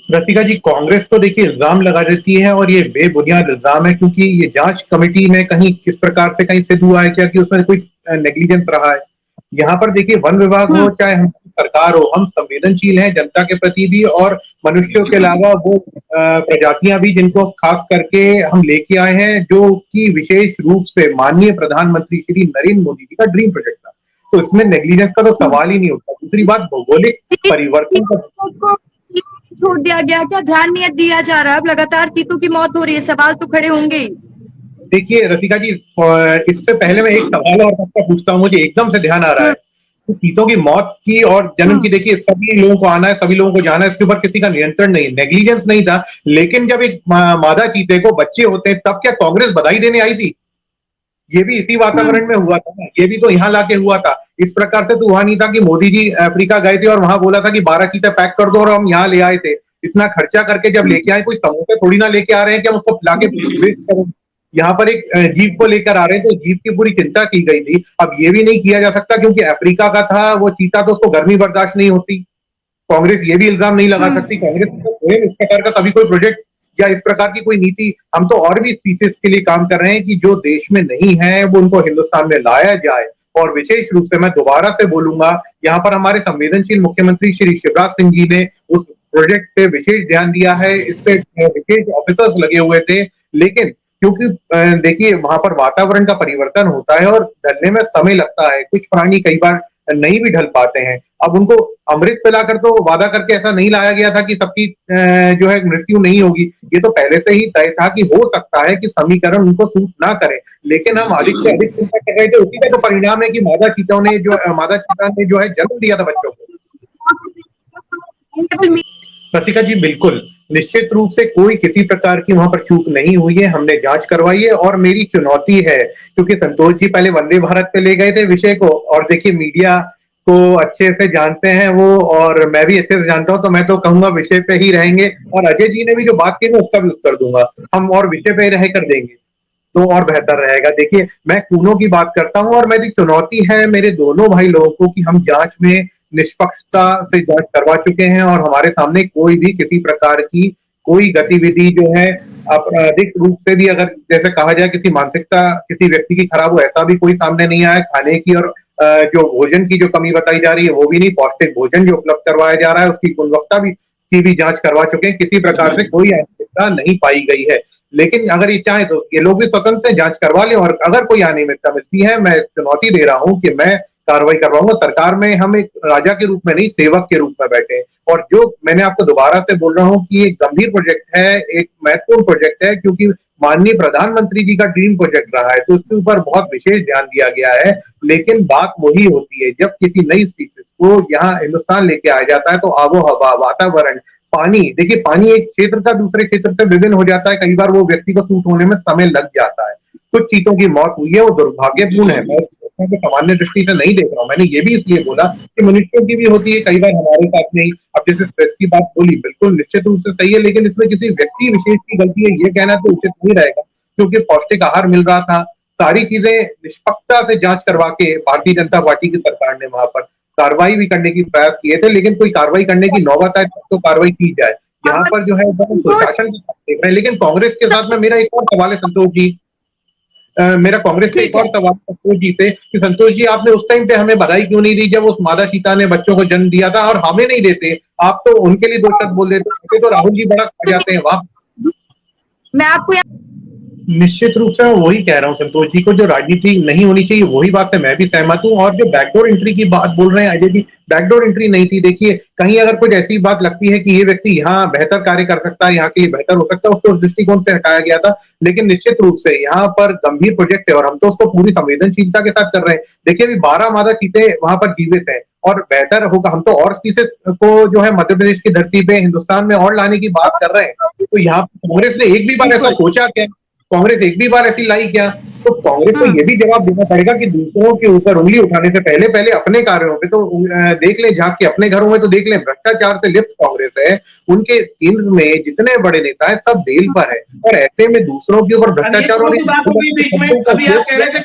रसिका जी, कांग्रेस तो देखिए इल्जाम लगा देती है और ये बेबुनियाद इल्जाम है, क्योंकि ये जांच कमेटी में कहीं किस प्रकार से कहीं सिद्ध हुआ है क्या कि उसमें कोई नेग्लिजेंस रहा है। यहाँ पर देखिए वन विभाग हो हम्म। चाहे हम सरकार हो, हम संवेदनशील हैं जनता के प्रति भी, और मनुष्यों के अलावा वो प्रजातियां भी जिनको खास करके हम लेके आए हैं, जो कि विशेष रूप से माननीय प्रधानमंत्री श्री नरेंद्र मोदी जी का ड्रीम प्रोजेक्ट था। तो इसमें नेग्लिजेंस का तो सवाल ही नहीं उठता। दूसरी बात, भौगोलिक परिवर्तन का को छोड़ दिया गया, क्या ध्यान नहीं दिया जा रहा? अब लगातार चीतों की मौत हो रही है, सवाल तो खड़े होंगे ही। देखिए रसिका जी, इससे पहले मैं एक सवाल और आपका पूछता हूँ, मुझे एकदम से ध्यान आ रहा है। हम्म। तो चीतों की मौत की और जन्म की, हम्म। देखिए सभी लोगों को आना है, सभी लोगों को जाना है, इसके ऊपर किसी का नियंत्रण नहीं, नेग्लिजेंस नहीं था। लेकिन जब एक मादा चीते को बच्चे होते हैं, तब क्या कांग्रेस बधाई देने आई थी? ये भी इसी वातावरण में हुआ था ना, ये भी तो यहाँ लाके हुआ था। इस प्रकार से तो हुआ नहीं था कि मोदी जी अफ्रीका गए थे और वहां बोला था कि 12 चीते पैक कर दो और हम यहाँ ले आए थे। इतना खर्चा करके जब लेके आए, कोई समोसे थोड़ी ना लेके आ रहे हैं कि हम उसको लाके वेस्ट करें। यहाँ पर एक जीव को लेकर आ रहे हैं, तो जीव की पूरी चिंता की गई थी। अब ये भी नहीं किया जा सकता क्योंकि अफ्रीका का था वो चीता, तो उसको गर्मी बर्दाश्त नहीं होती। कांग्रेस ये भी इल्जाम नहीं लगा सकती। कांग्रेस को इस प्रकार का कभी कोई प्रोजेक्ट या इस प्रकार की कोई नीति, हम तो और भी स्पीसीज के लिए काम कर रहे हैं कि जो देश में नहीं है वो उनको हिंदुस्तान में लाया जाए। और विशेष रूप से मैं दोबारा से बोलूंगा, यहाँ पर हमारे संवेदनशील मुख्यमंत्री श्री शिवराज सिंह जी ने उस प्रोजेक्ट पे विशेष ध्यान दिया है। इस पे विशेष ऑफिसर्स लगे हुए थे। लेकिन क्योंकि देखिए वहां पर वातावरण का परिवर्तन होता है और ढलने में समय लगता है, कुछ प्राणी कई बार नहीं भी ढल पाते हैं। अब उनको अमृत पिलाकर तो वादा करके ऐसा नहीं लाया गया था कि सबकी जो है मृत्यु नहीं होगी। ये तो पहले से ही तय था कि हो सकता है कि समीकरण उनको सूट ना करे, लेकिन हम अधिक से अधिक चिंता कर रहे थे। उसी का तो परिणाम है कि मादा चीता ने जो है जन्म दिया था बच्चों को। रसिका जी, बिल्कुल निश्चित रूप से कोई किसी प्रकार की वहां पर चूक नहीं हुई है, हमने जांच करवाई है। और मेरी चुनौती है, क्योंकि संतोष जी पहले वंदे भारत पे ले गए थे विषय को, और देखिए मीडिया को अच्छे से जानते हैं वो, और मैं भी अच्छे से जानता हूं, तो मैं तो कहूंगा विषय पे ही रहेंगे। और अजय जी ने भी जो बात की मैं उसका भी उत्तर दूंगा, हम और विषय पे ही रह कर देंगे तो और बेहतर रहेगा। देखिए मैं खूनों की बात करता हूं, और मेरी चुनौती है मेरे दोनों भाई लोगों को कि हम जांच में निष्पक्षता से जांच करवा चुके हैं, और हमारे सामने कोई भी किसी प्रकार की कोई गतिविधि जो है आपराधिक रूप से भी, अगर जैसे कहा जाए किसी मानसिकता किसी व्यक्ति की खराब हो, ऐसा भी कोई सामने नहीं आया। खाने की और जो भोजन की जो कमी बताई जा रही है वो भी नहीं, पौष्टिक भोजन जो उपलब्ध करवाया जा रहा है उसकी गुणवत्ता भी की भी जांच करवा चुके हैं। किसी प्रकार से कोई अनियमितता नहीं पाई गई है। लेकिन अगर ये चाहे तो ये लोग भी स्वतंत्र हैं, जांच करवा लें, और अगर कोई अनियमितता मिलती है, मैं चुनौती दे रहा हूं कि मैं कार्रवाई करवाऊंगा। सरकार में हम एक राजा के रूप में नहीं, सेवक के रूप में बैठे हैं। और जो मैंने आपको दोबारा से बोल रहा हूं कि ये गंभीर प्रोजेक्ट है, एक महत्वपूर्ण प्रोजेक्ट है, क्योंकि माननीय प्रधानमंत्री जी का ड्रीम प्रोजेक्ट रहा है, तो उसके ऊपर बहुत विशेष ध्यान दिया गया है। लेकिन बात वही होती है, जब किसी नई स्पीसीज को यहाँ हिंदुस्तान लेके आया जाता है, तो आबो हवा, वातावरण, पानी, देखिए पानी एक क्षेत्र का दूसरे क्षेत्र से विभिन्न हो जाता है। कई बार वो व्यक्ति को सूट होने में समय लग जाता है। कुछ चीतों की मौत हुई है, वो दुर्भाग्यपूर्ण है। मैं को सामान्य दृष्टि से नहीं देख रहा हूँ। मैंने ये भी इसलिए बोला कि मनुष्यों की भी होती है कई बार हमारे साथ नहीं। अब जैसे स्ट्रेस की बात बोली, बिल्कुल निश्चित रूप से सही है, लेकिन इसमें किसी व्यक्ति विशेष की गलती है ये कहना तो उचित नहीं रहेगा, क्योंकि पौष्टिक आहार मिल रहा था। सारी चीजें निष्पक्षता से जांच करवा के भारतीय जनता पार्टी की सरकार ने वहां पर कार्रवाई भी करने की प्रयास किए थे, लेकिन कोई कार्रवाई करने की नौबत आए तो कार्रवाई की जाए। यहाँ पर जो है सुशासन देख रहे हैं। लेकिन कांग्रेस के साथ में मेरा एक और सवाल है संतोष जी, मेरा कांग्रेस का एक और सवाल संतोष जी से कि संतोष जी, आपने उस टाइम पे हमें बधाई क्यों नहीं दी जब उस मादा चीता ने बच्चों को जन्म दिया था, और हमें नहीं देते? आप तो उनके लिए दो शब्द बोल देते तो राहुल जी बड़ा खा जाते हैं वहां। मैं आपको निश्चित रूप से मैं वही कह रहा हूँ संतोष जी को, जो राजनीति नहीं होनी चाहिए, वही बात से मैं भी सहमत हूँ। और जो बैकडोर एंट्री की बात बोल रहे हैं अजय जी, बैकडोर एंट्री नहीं थी। देखिए कहीं अगर कुछ ऐसी बात लगती है कि ये व्यक्ति यहाँ बेहतर कार्य कर सकता है, यहाँ के लिए बेहतर हो सकता है, उसको उस दृष्टिकोण से हटाया गया था। लेकिन निश्चित रूप से यहाँ पर गंभीर प्रोजेक्ट है और हम तो उसको पूरी संवेदनशीलता के साथ कर रहे हैं। देखिए अभी 12 मादा चीते वहां पर जीवित है, और बेहतर होगा, हम तो और स्पीसीज को जो है मध्य प्रदेश की धरती पे हिंदुस्तान में और लाने की बात कर रहे हैं। तो यहाँ कांग्रेस ने एक भी बार ऐसा सोचा क्या? कांग्रेस एक भी बार ऐसी लाई क्या? तो कांग्रेस को ये भी जवाब देना पड़ेगा कि दूसरों के ऊपर उंगली उठाने से पहले पहले अपने कार्यों पे तो देख ले, झांक के अपने घरों में तो देख ले। भ्रष्टाचार से लिप्त कांग्रेस है, उनके केंद्र में जितने बड़े नेता है सब जेल पर है, और ऐसे में दूसरों के ऊपर भ्रष्टाचार और